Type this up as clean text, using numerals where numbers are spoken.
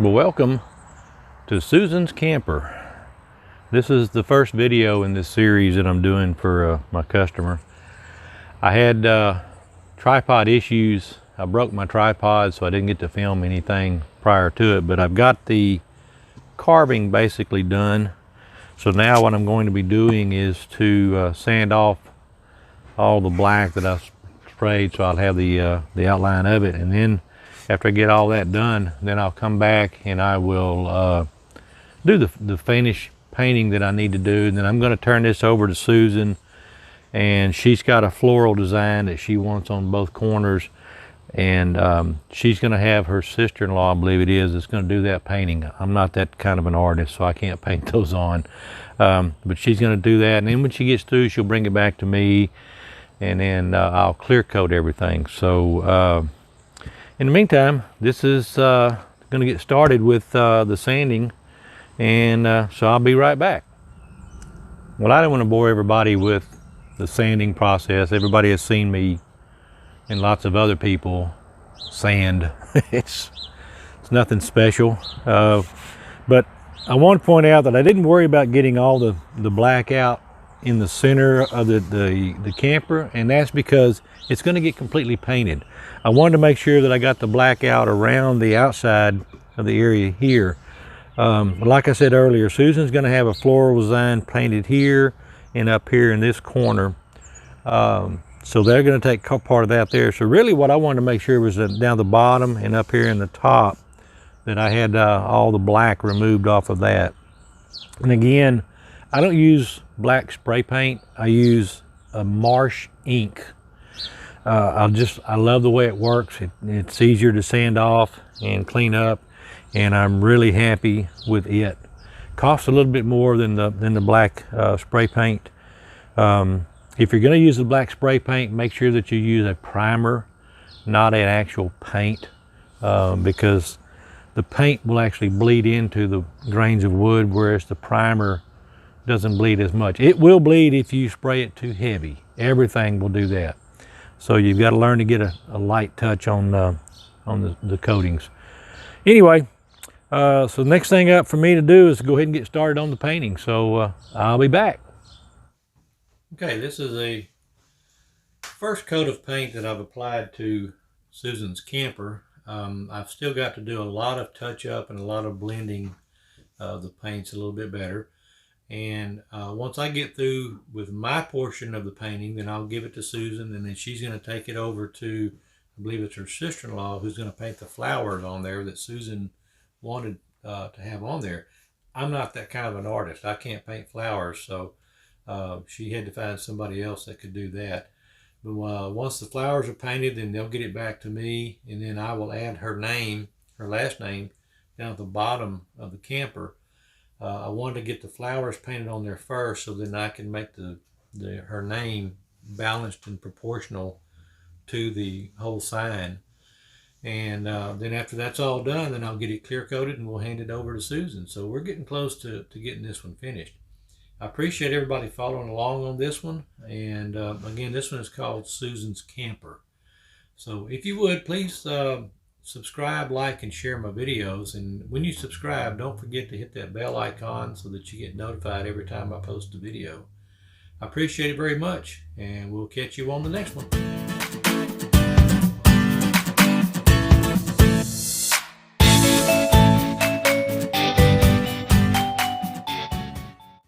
Well, welcome to Susan's Camper. This is the first video in this series that I'm doing for my customer. I had tripod issues. I broke my tripod, so I didn't get to film anything prior to it, but I've got the carving basically done. So now what I'm going to be doing is to sand off all the black that I sprayed, so I'll have the outline of it, and then after I get all that done, then I'll come back and I will do the finish painting that I need to do. And then I'm going to turn this over to Susan, and she's got a floral design that she wants on both corners, and she's going to have her sister-in-law, I believe it is, that's going to do that painting. I'm not that kind of an artist, so I can't paint those on, but she's going to do that, and then when she gets through, she'll bring it back to me, and then I'll clear coat everything. So in the meantime, this is going to get started with the sanding, and so I'll be right back. Well, I don't want to bore everybody with the sanding process. Everybody has seen me and lots of other people sand. it's nothing special, but I want to point out that I didn't worry about getting all the black out in the center of the camper, and that's because it's going to get completely painted. I wanted to make sure that I got the black out around the outside of the area here. Like I said earlier, Susan's going to have a floral design painted here and up here in this corner. So they're going to take part of that there. So really what I wanted to make sure was that down the bottom and up here in the top, that I had all the black removed off of that. And again, I don't use black spray paint. I use a marsh ink. I love the way it works. It's easier to sand off and clean up, and I'm really happy with it. Costs a little bit more than the black spray paint. If you're going to use the black spray paint, make sure that you use a primer, not an actual paint, because the paint will actually bleed into the grains of wood, whereas the primer doesn't bleed as much. It will bleed if you spray it too heavy. Everything will do that. So you've got to learn to get a light touch on the coatings. Anyway, so the next thing up for me to do is go ahead and get started on the painting. So I'll be back. Okay, this is a first coat of paint that I've applied to Susan's camper. I've still got to do a lot of touch up and a lot of blending of the paints a little bit better. And once I get through with my portion of the painting, then I'll give it to Susan, and then she's going to take it over to, I believe it's her sister-in-law, who's going to paint the flowers on there that Susan wanted to have on there. I'm not that kind of an artist. I can't paint flowers, so she had to find somebody else that could do that. But once the flowers are painted, then they'll get it back to me, and then I will add her name, her last name, down at the bottom of the camper. I wanted to get the flowers painted on there first, so then I can make her name balanced and proportional to the whole sign. And then after that's all done, then I'll get it clear coated and we'll hand it over to Susan. So we're getting close to getting this one finished. I appreciate everybody following along on this one. And again, this one is called Susan's Camper. So if you would, please subscribe, like, and share my videos. And when you subscribe, don't forget to hit that bell icon so that you get notified every time I post a video. I appreciate it very much, and we'll catch you on the next one.